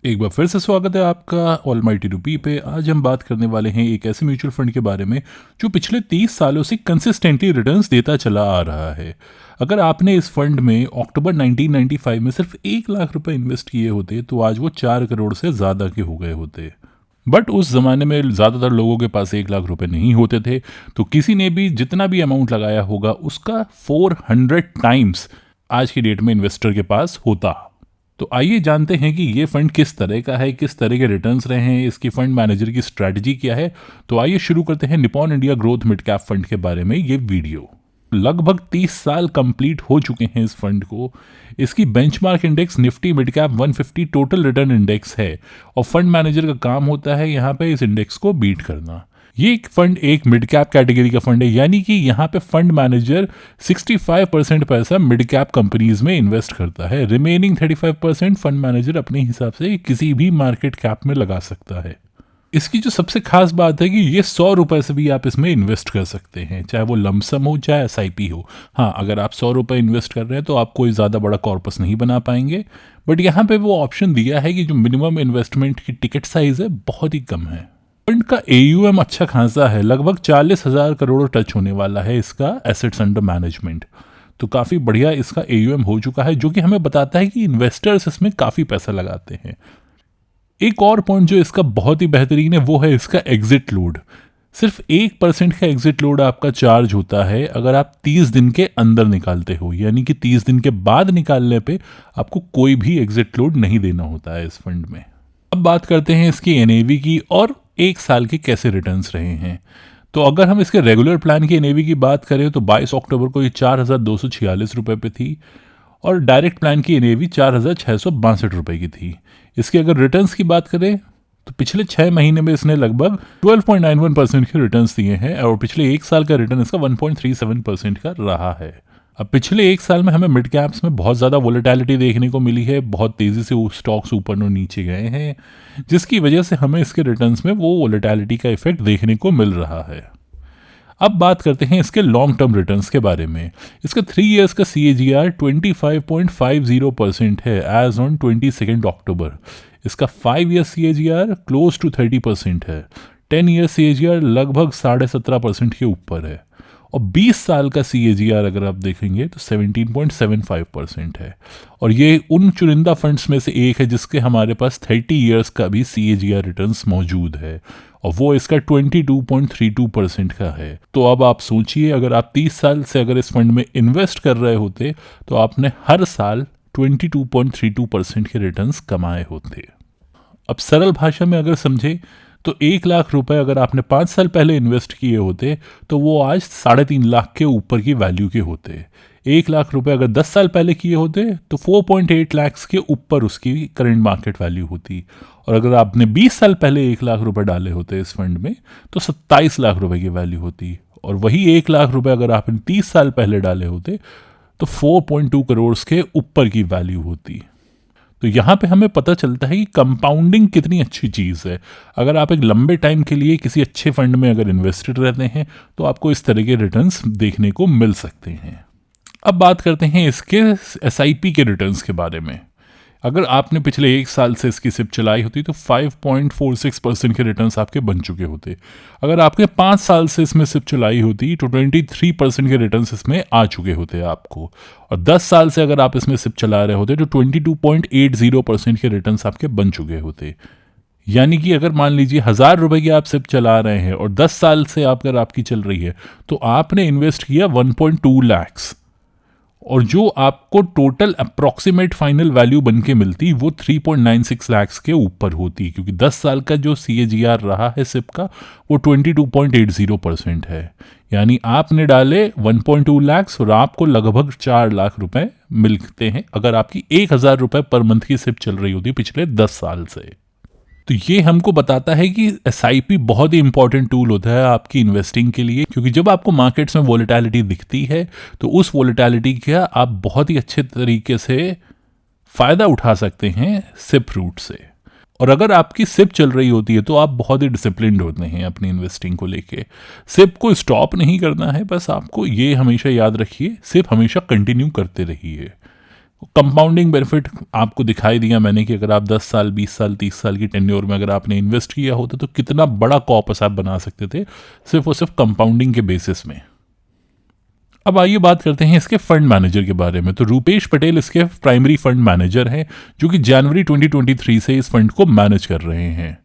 एक बार फिर से स्वागत है आपका ऑलमाइटी रुपी पे। आज हम बात करने वाले हैं एक ऐसे म्यूचुअल फंड के बारे में जो पिछले 30 सालों से कंसिस्टेंटली रिटर्न्स देता चला आ रहा है। अगर आपने इस फंड में अक्टूबर 1995 में सिर्फ 1 लाख रुपए इन्वेस्ट किए होते तो आज वो 4 करोड़ से ज़्यादा के हो गए होते। बट उस ज़माने में ज़्यादातर लोगों के पास 1 लाख रुपए नहीं होते थे, तो किसी ने भी जितना भी अमाउंट लगाया होगा उसका 400 टाइम्स आज की डेट में इन्वेस्टर के पास होता। तो आइए जानते हैं कि ये फंड किस तरह का है, किस तरह के रिटर्न्स रहे हैं, इसकी फंड मैनेजर की स्ट्रैटेजी क्या है। तो आइए शुरू करते हैं Nippon India growth mid cap fund के बारे में ये वीडियो। लगभग 30 साल कंप्लीट हो चुके हैं इस फंड को। इसकी benchmark index Nifty mid cap 150 total return index है और फंड मैनेजर का काम होता है यहाँ पे इस इंडेक्स को बीट करना। ये एक फंड एक मिड कैप कैटेगरी का फंड है, यानी कि यहाँ पे फंड मैनेजर 65% पैसा मिड कैप कंपनीज में इन्वेस्ट करता है। रिमेनिंग 35% फंड मैनेजर अपने हिसाब से किसी भी मार्केट कैप में लगा सकता है। इसकी जो सबसे खास बात है कि ये 100 रुपए से भी आप इसमें इन्वेस्ट कर सकते हैं, चाहे वो लमसम हो चाहे SIP हो। हाँ, अगर आप 100 रुपए इन्वेस्ट कर रहे हैं तो आप कोई ज़्यादा बड़ा कॉर्पस नहीं बना पाएंगे, बट यहाँ पे वो ऑप्शन दिया है कि जो मिनिमम इन्वेस्टमेंट की टिकट साइज है बहुत ही कम है। फंड का AUM अच्छा खासा है, लगभग 40,000 करोड़ टच होने वाला है इसका एसेट्स अंडर मैनेजमेंट। तो काफ़ी बढ़िया इसका AUM हो चुका है, जो कि हमें बताता है कि इन्वेस्टर्स इसमें काफ़ी पैसा लगाते हैं। एक और पॉइंट जो इसका बहुत ही बेहतरीन है वो है इसका एग्जिट लोड। सिर्फ 1% का एग्जिट लोड आपका चार्ज होता है अगर आप 30 दिन के अंदर निकालते हो, यानी कि 30 दिन के बाद निकालने पे आपको कोई भी एग्जिट लोड नहीं देना होता है इस फंड में। अब बात करते हैं इसकी NAV की और एक साल के कैसे रिटर्न्स रहे हैं। तो अगर हम इसके रेगुलर प्लान की NAV की बात करें तो 22 अक्टूबर को ये 4,246 रुपये पे थी और डायरेक्ट प्लान की NAV 4,662 रुपये की थी। इसके अगर रिटर्न्स की बात करें तो पिछले 6 महीने में इसने लगभग 12.91% के रिटर्न्स दिए हैं और पिछले एक साल का रिटर्न इसका 1.37% का रहा है। अब पिछले एक साल में हमें मिड कैप्स में बहुत ज़्यादा वोलेटिलिटी देखने को मिली है, बहुत तेज़ी से वो स्टॉक्स ऊपर और नीचे गए हैं, जिसकी वजह से हमें इसके रिटर्न्स में वो वोलेटिलिटी का इफेक्ट देखने को मिल रहा है। अब बात करते हैं इसके लॉन्ग टर्म रिटर्न्स के बारे में। इसका 3 इयर्स का CAGR 25.50% है एज ऑन 22 अक्टूबर। इसका 5 ईयर CAGR क्लोज टू 30% है। 10 ईयर CAGR लगभग 17.5% के ऊपर है और 20 साल का CAGR अगर आप देखेंगे तो 17.75% है। और ये उन चुनिंदा फंड्स में से एक है जिसके हमारे पास 30 ईयर्स का भी CAGR रिटर्न्स मौजूद है और वो इसका 22.32% का है। तो अब आप सोचिए, अगर आप 30 साल से अगर इस फंड में इन्वेस्ट कर रहे होते तो आपने हर साल 22.32% के रिटर्न्स कमाए होते। अब सरल भाषा में अगर समझे तो 1 लाख रुपए अगर आपने 5 साल पहले इन्वेस्ट किए होते तो वो आज 3.5 लाख के ऊपर की वैल्यू के होते। 1 लाख रुपए अगर 10 साल पहले किए होते तो 4.8 लाख के ऊपर उसकी करंट मार्केट वैल्यू होती। और अगर आपने 20 साल पहले 1 लाख रुपए डाले होते इस फंड में तो 27 लाख रुपए की वैल्यू होती। और वही 1 लाख रुपए अगर आपने 30 साल पहले डाले होते तो 4.2 करोड़ के ऊपर की वैल्यू होती। तो यहाँ पे हमें पता चलता है कि कंपाउंडिंग कितनी अच्छी चीज़ है। अगर आप एक लंबे टाइम के लिए किसी अच्छे फंड में अगर इन्वेस्टेड रहते हैं तो आपको इस तरह के रिटर्न्स देखने को मिल सकते हैं। अब बात करते हैं इसके SIP के रिटर्न्स के बारे में। अगर आपने पिछले एक साल से इसकी सिप चलाई होती तो 5.46% के रिटर्न्स आपके बन चुके होते। अगर आपने 5 साल से इसमें सिप चलाई होती तो 23% के रिटर्न्स इसमें आ चुके होते आपको। और 10 साल से अगर आप इसमें सिप चला रहे होते तो 22.80% के रिटर्न्स आपके बन चुके होते। यानी कि अगर मान लीजिए 1,000 रुपए की आप सिप चला रहे हैं और 10 साल से अगर आपकी चल रही है तो आपने इन्वेस्ट किया 1.2 लाख और जो आपको टोटल अप्रॉक्सीमेट फाइनल वैल्यू बन के मिलती वो 3.96 लाख के ऊपर होती, क्योंकि 10 साल का जो CAGR रहा है सिप का वो 22.80% है। यानी आपने डाले 1.2 लाख और आपको लगभग 4 लाख रुपए मिलते हैं अगर आपकी 1,000 रुपए पर मंथ की सिप चल रही होती पिछले 10 साल से। तो ये हमको बताता है कि SIP बहुत ही इंपॉर्टेंट टूल होता है आपकी इन्वेस्टिंग के लिए, क्योंकि जब आपको मार्केट्स में वोलेटिलिटी दिखती है तो उस वोलेटिलिटी का आप बहुत ही अच्छे तरीके से फ़ायदा उठा सकते हैं सिप रूट से। और अगर आपकी सिप चल रही होती है तो आप बहुत ही डिसिप्लिन्ड होते हैं अपनी इन्वेस्टिंग को लेके। सिप को स्टॉप नहीं करना है, बस आपको ये हमेशा याद रखिए सिप हमेशा कंटिन्यू करते रहिए। कंपाउंडिंग बेनिफिट आपको दिखाई दिया मैंने कि अगर आप 10 साल 20 साल 30 साल की टेन्योर में अगर आपने इन्वेस्ट किया होता तो कितना बड़ा कॉर्पस आप बना सकते थे सिर्फ और सिर्फ कंपाउंडिंग के बेसिस में। अब आइए बात करते हैं इसके फंड मैनेजर के बारे में। तो रूपेश पटेल इसके प्राइमरी फंड मैनेजर हैं जो कि जनवरी 2023 से इस फंड को मैनेज कर रहे हैं।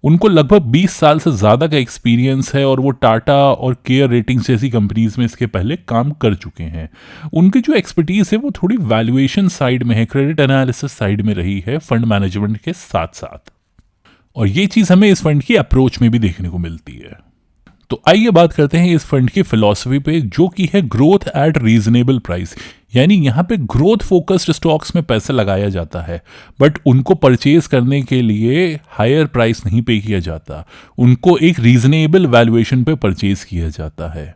उनको लगभग 20 साल से ज़्यादा का एक्सपीरियंस है और वो टाटा और केयर रेटिंग्स जैसी कंपनीज में इसके पहले काम कर चुके हैं। उनकी जो एक्सपर्टीज़ है वो थोड़ी वैल्यूएशन साइड में है, क्रेडिट एनालिसिस साइड में रही है फंड मैनेजमेंट के साथ साथ, और ये चीज़ हमें इस फंड की अप्रोच में भी देखने को मिलती है। तो आइए बात करते हैं इस फंड की फिलॉसफी पे, जो कि है ग्रोथ एट रीजनेबल प्राइस। यानी यहाँ पे ग्रोथ फोकस्ड स्टॉक्स में पैसा लगाया जाता है, बट उनको परचेज करने के लिए हायर प्राइस नहीं पे किया जाता, उनको एक रीजनेबल वैल्यूएशन पे परचेज किया जाता है।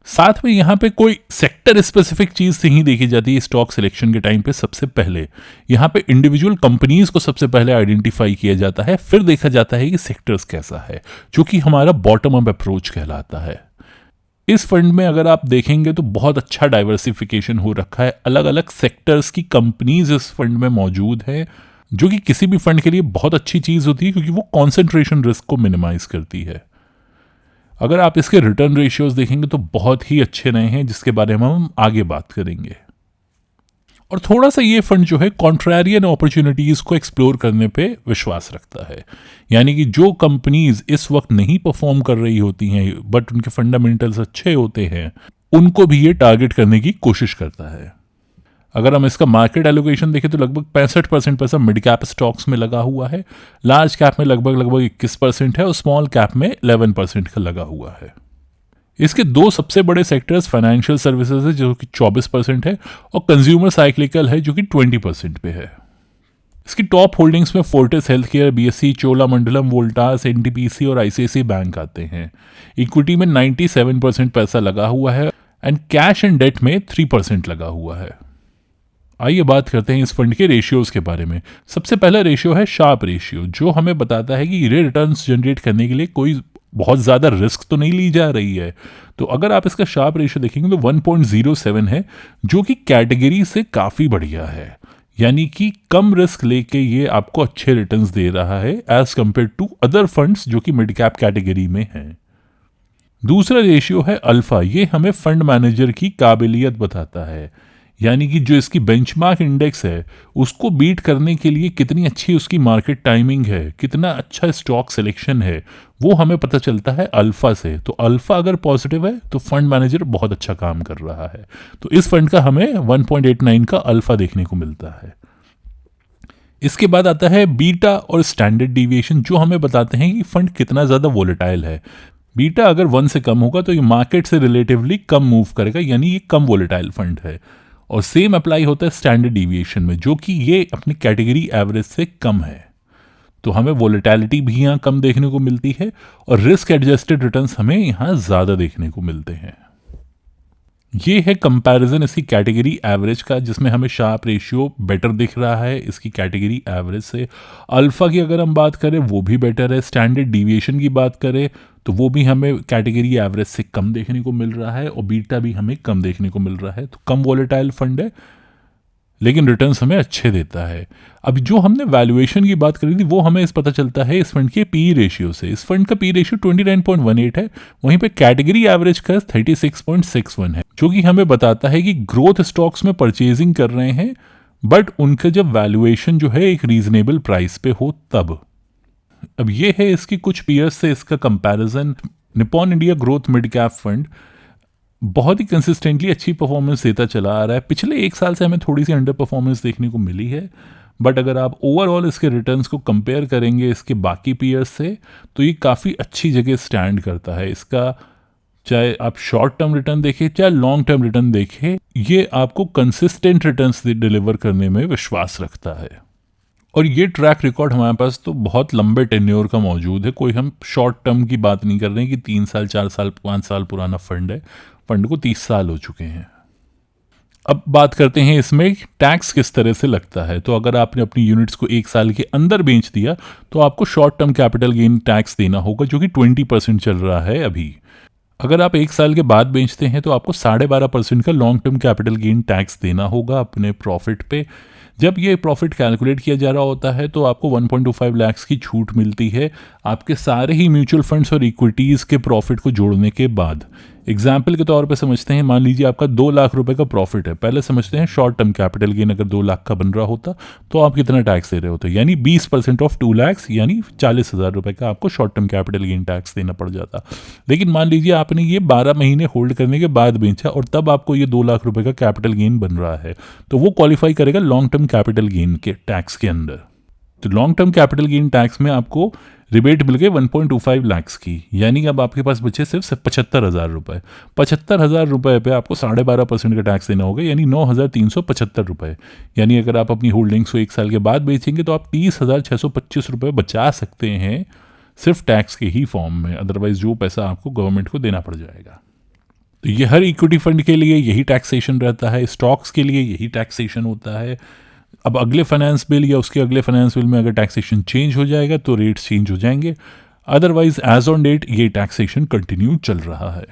साथ में यहाँ पे कोई सेक्टर स्पेसिफिक चीज़ नहीं देखी जाती है स्टॉक सिलेक्शन के टाइम पे। सबसे पहले यहाँ पे इंडिविजुअल कंपनीज को सबसे पहले आइडेंटिफाई किया जाता है, फिर देखा जाता है कि सेक्टर्स कैसा है, जो कि हमारा बॉटम अप अप्रोच कहलाता है। इस फंड में अगर आप देखेंगे तो बहुत अच्छा डाइवर्सिफिकेशन हो रखा है, अलग अलग सेक्टर्स की कंपनीज इस फंड में मौजूद है, जो कि किसी भी फंड के लिए बहुत अच्छी चीज़ होती है क्योंकि वो कॉन्सेंट्रेशन रिस्क को मिनिमाइज करती है। अगर आप इसके रिटर्न रेशियोज देखेंगे तो बहुत ही अच्छे रहे हैं, जिसके बारे में हम आगे बात करेंगे। और थोड़ा सा ये फंड जो है कॉन्ट्रेरियन अपॉर्चुनिटीज को एक्सप्लोर करने पे विश्वास रखता है। यानी कि जो कंपनीज इस वक्त नहीं परफॉर्म कर रही होती हैं बट उनके फंडामेंटल्स अच्छे होते हैं, उनको भी ये टारगेट करने की कोशिश करता है। अगर हम इसका मार्केट एलोकेशन देखें तो लगभग 65% पैसा मिड कैप स्टॉक्स में लगा हुआ है, लार्ज कैप में लगभग 21% है और स्मॉल कैप में 11% का लगा हुआ है। इसके दो सबसे बड़े सेक्टर्स फाइनेंशियल सर्विसेज है जो कि 24% है, और कंज्यूमर साइक्लिकल है जो कि 20% पे है। इसकी टॉप होल्डिंग्स में Fortis health care, BSc, Cholamandalam, Voltas, NTPC और आईसीआईसीआई बैंक आते हैं। इक्विटी में 97% पैसा लगा हुआ है एंड कैश एंड डेट में 3% लगा हुआ है। आइए बात करते हैं इस फंड के रेशियोज के बारे में। सबसे पहला रेशियो है शार्प रेशियो, जो हमें बताता है कि ये रिटर्न्स जनरेट करने के लिए कोई बहुत ज़्यादा रिस्क तो नहीं ली जा रही है। तो अगर आप इसका शार्प रेशियो देखेंगे तो 1.07 है, जो कि कैटेगरी से काफ़ी बढ़िया है। यानी कि कम रिस्क लेके ये आपको अच्छे रिटर्न्स दे रहा है as compared to other funds जो कि मिड कैप कैटेगरी में हैं। दूसरा रेशियो है अल्फा। ये हमें फंड मैनेजर की काबिलियत बताता है, यानी कि जो इसकी बेंचमार्क इंडेक्स है उसको बीट करने के लिए कितनी अच्छी उसकी मार्केट टाइमिंग है, कितना अच्छा स्टॉक सिलेक्शन है, वो हमें पता चलता है अल्फा से। तो अल्फा अगर पॉजिटिव है तो फंड मैनेजर बहुत अच्छा काम कर रहा है। तो इस फंड का हमें 1.89 का अल्फा देखने को मिलता है। इसके बाद आता है बीटा और स्टैंडर्ड डिविएशन, जो हमें बताते हैं कि फंड कितना ज़्यादा वोलेटाइल है। बीटा अगर 1 से कम होगा तो ये मार्केट से रिलेटिवली कम मूव करेगा, यानी ये कम वोलेटाइल फंड है। और सेम अप्लाई होता है स्टैंडर्ड डिविएशन में, जो कि ये अपनी कैटेगरी एवरेज से कम है। तो हमें वोलेटिलिटी भी यहाँ कम देखने को मिलती है और रिस्क एडजस्टेड रिटर्न्स हमें यहाँ ज़्यादा देखने को मिलते हैं। ये है कंपैरिजन इसकी कैटेगरी एवरेज का, जिसमें हमें शार्प रेशियो बेटर दिख रहा है इसकी कैटेगरी एवरेज से। अल्फा की अगर हम बात करें वो भी बेटर है। स्टैंडर्ड डिविएशन की बात करें तो वो भी हमें कैटेगरी एवरेज से कम देखने को मिल रहा है, और बीटा भी हमें कम देखने को मिल रहा है। तो कम वोलेटाइल फंड है लेकिन रिटर्न्स हमें अच्छे देता है। अब जो हमने वैल्यूएशन की बात करी थी वो हमें इस पता चलता है इस फंड के पी रेशियो से। इस फंड का पी रेशियो 29.18 है, वहीं पे कैटेगरी एवरेज का 36.61 है, जो कि हमें बताता है कि ग्रोथ स्टॉक्स में परचेजिंग कर रहे हैं बट उनका जब वैल्यूएशन जो है एक रीजनेबल प्राइस पे हो तब। अब ये है इसकी कुछ पीयर्स से इसका comparison. Nippon India growth mid cap fund बहुत ही कंसिस्टेंटली अच्छी परफॉर्मेंस देता चला आ रहा है। पिछले 1 साल से हमें थोड़ी सी अंडर परफॉर्मेंस देखने को मिली है, बट अगर आप ओवरऑल इसके रिटर्न्स को कंपेयर करेंगे इसके बाकी पीयर्स से तो ये काफ़ी अच्छी जगह स्टैंड करता है। इसका चाहे आप शॉर्ट टर्म रिटर्न देखें चाहे लॉन्ग टर्म रिटर्न देखें, ये आपको कंसिस्टेंट रिटर्न्स डिलीवर करने में विश्वास रखता है। और ये ट्रैक रिकॉर्ड हमारे पास तो बहुत लंबे टेन्योर का मौजूद है। कोई हम शॉर्ट टर्म की बात नहीं कर रहे हैं कि 3 साल 4 साल 5 साल पुराना फंड है। फंड को 30 साल हो चुके हैं। अब बात करते हैं इसमें टैक्स किस तरह से लगता है। तो अगर आपने अपनी यूनिट्स को 1 साल के अंदर बेच दिया तो आपको short term capital gain tax देना होगा, जो कि 20% चल रहा है अभी। अगर आप 1 साल के बाद बेचते हैं तो आपको 12.5% का long term capital gain tax देना होगा अपने प्रॉफिट पे। जब ये प्रॉफिट कैलकुलेट किया जा रहा होता है तो आपको 1.25 लाख की छूट मिलती है आपके सारे ही म्यूचुअल फंड्स और इक्विटीज़ के प्रॉफिट को जोड़ने के बाद। एग्जाम्पल के तौर पे समझते हैं, मान लीजिए आपका 2 लाख रुपए का प्रॉफिट है। पहले समझते हैं शॉर्ट टर्म कैपिटल गेन अगर 2 लाख का बन रहा होता तो आप कितना टैक्स दे रहे होते, यानी 20% ऑफ 2 लाख यानी 40,000 रुपये का आपको short term capital gain tax देना पड़ जाता। लेकिन मान लीजिए आपने ये 12 महीने होल्ड करने के बाद बेचा और तब आपको ये 2 लाख रुपए का कैपिटल गेन बन रहा है, तो वो क्वालिफाई करेगा लॉन्ग टर्म कैपिटल गेन के टैक्स के अंदर। तो long term capital gain tax में आपको रिबेट मिल गई 1.25 लाख की, यानी अब आपके पास बचे सिर्फ 75,000 रुपये। 75,000 रुपये पे आपको 12.5% का टैक्स देना होगा, यानी 9,375 रुपये। यानी अगर आप अपनी होल्डिंग्स को 1 साल के बाद बेचेंगे तो आप 30,625 रुपये बचा सकते हैं सिर्फ टैक्स के ही फॉर्म में। अदरवाइज जो पैसा आपको गवर्नमेंट को देना पड़ जाएगा। तो ये हर इक्विटी फंड के लिए यही टैक्सेशन रहता है, स्टॉक्स के लिए यही टैक्सेशन होता है। अब अगले फाइनेंस बिल या उसके अगले फाइनेंस बिल में अगर टैक्सेशन चेंज हो जाएगा तो रेट्स चेंज हो जाएंगे, अदरवाइज एज ऑन डेट ये टैक्सेशन कंटिन्यू चल रहा है।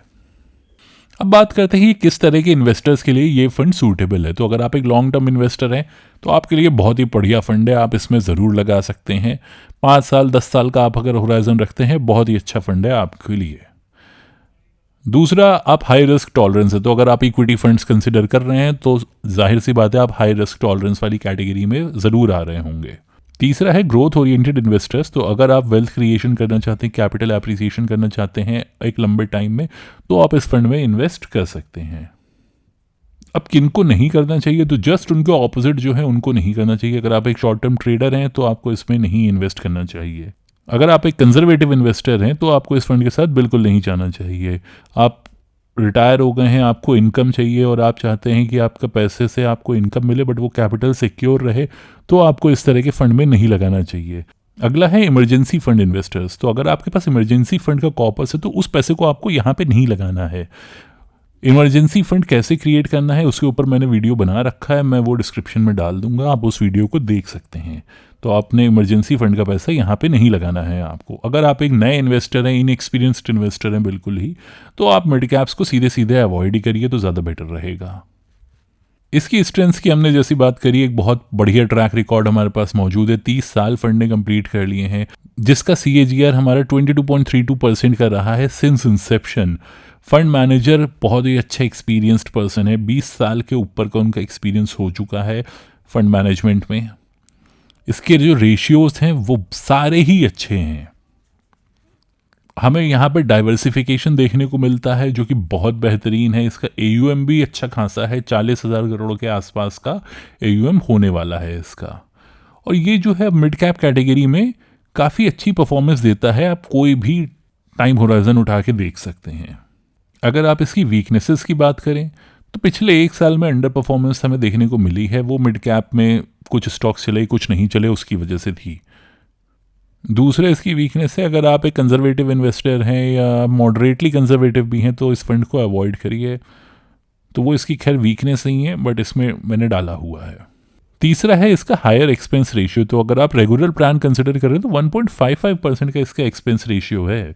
अब बात करते हैं कि किस तरह के इन्वेस्टर्स के लिए ये फंड सूटेबल है। तो अगर आप एक लॉन्ग टर्म इन्वेस्टर हैं तो आपके लिए बहुत ही बढ़िया फंड है, आप इसमें ज़रूर लगा सकते हैं। 5 साल 10 साल का आप अगर होराइजन रखते हैं, बहुत ही अच्छा फंड है आपके लिए। दूसरा, आप हाई रिस्क टॉलरेंस है, तो अगर आप इक्विटी फंड्स कंसिडर कर रहे हैं तो जाहिर सी बात है आप हाई रिस्क टॉलरेंस वाली कैटेगरी में ज़रूर आ रहे होंगे। तीसरा है ग्रोथ ओरिएंटेड इन्वेस्टर्स, तो अगर आप वेल्थ क्रिएशन करना चाहते हैं, कैपिटल एप्रिसिएशन करना चाहते हैं एक लंबे टाइम में, तो आप इस फंड में इन्वेस्ट कर सकते हैं। अब किनको नहीं करना चाहिए, तो जस्ट उनके ऑपोजिट जो है उनको नहीं करना चाहिए। अगर आप एक शॉर्ट टर्म ट्रेडर हैं तो आपको इसमें नहीं इन्वेस्ट करना चाहिए। अगर आप एक कंजर्वेटिव इन्वेस्टर हैं तो आपको इस फंड के साथ बिल्कुल नहीं जाना चाहिए। आप रिटायर हो गए हैं, आपको इनकम चाहिए और आप चाहते हैं कि आपका पैसे से आपको इनकम मिले बट वो कैपिटल सिक्योर रहे, तो आपको इस तरह के फंड में नहीं लगाना चाहिए। अगला है इमरजेंसी फंड इन्वेस्टर्स, तो अगर आपके पास इमरजेंसी फंड का कॉर्पस है तो उस पैसे को आपको यहाँ पे नहीं लगाना है। इमरजेंसी फंड कैसे क्रिएट करना है उसके ऊपर मैंने वीडियो बना रखा है, मैं वो डिस्क्रिप्शन में डाल दूंगा, आप उस वीडियो को देख सकते हैं। तो आपने इमरजेंसी फंड का पैसा यहाँ पे नहीं लगाना है आपको। अगर आप एक नए इन्वेस्टर हैं, इनएक्सपीरियंस्ड इन्वेस्टर हैं बिल्कुल ही, तो आप मिड कैप्स को सीधे सीधे अवॉइड ही करिए तो ज़्यादा बेटर रहेगा। इसकी स्ट्रेंथ्स की हमने जैसी बात करी, एक बहुत बढ़िया ट्रैक रिकॉर्ड हमारे पास मौजूद है। 30 साल फंड ने कंप्लीट कर लिए हैं, जिसका CAGR हमारा 22.32% का रहा है सिंस इंसेप्शन। फंड मैनेजर बहुत ही अच्छा एक्सपीरियंस्ड पर्सन है, 20 साल के ऊपर का उनका एक्सपीरियंस हो चुका है फंड मैनेजमेंट में। इसके जो रेशियोज हैं वो सारे ही अच्छे हैं। हमें यहाँ पे डाइवर्सिफिकेशन देखने को मिलता है जो कि बहुत बेहतरीन है। इसका AUM भी अच्छा खासा है, 40,000 करोड़ के आसपास का AUM होने वाला है इसका। और ये जो है मिड कैप कैटेगरी में काफ़ी अच्छी परफॉर्मेंस देता है, आप कोई भी टाइम होराइजन उठा के देख सकते हैं। अगर आप इसकी वीकनेसेस की बात करें तो पिछले 1 साल में अंडर परफॉर्मेंस हमें देखने को मिली है। वो मिड कैप में कुछ स्टॉक्स चले कुछ नहीं चले, उसकी वजह से थी। दूसरे इसकी वीकनेस है, अगर आप एक कंजर्वेटिव इन्वेस्टर हैं या मॉडरेटली कंजर्वेटिव भी हैं तो इस फंड को अवॉइड करिए। तो वो इसकी खैर वीकनेस नहीं है बट इसमें मैंने डाला हुआ है। तीसरा है इसका हायर एक्सपेंस रेशियो, तो अगर आप रेगुलर प्लान कंसिडर करें तो 1.55% का इसका एक्सपेंस रेशियो है,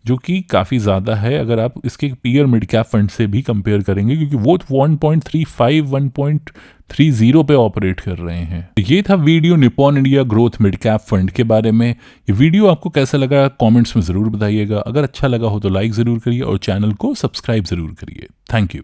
जो कि काफ़ी ज़्यादा है अगर आप इसके पीयर मिड कैप फंड से भी कंपेयर करेंगे, क्योंकि वो 1.35 1.30 पे ऑपरेट कर रहे हैं। ये था video Nippon India growth mid cap fund के बारे में। ये वीडियो आपको कैसा लगा कमेंट्स में ज़रूर बताइएगा। अगर अच्छा लगा हो तो लाइक ज़रूर करिए और चैनल को सब्सक्राइब ज़रूर करिए। Thank you.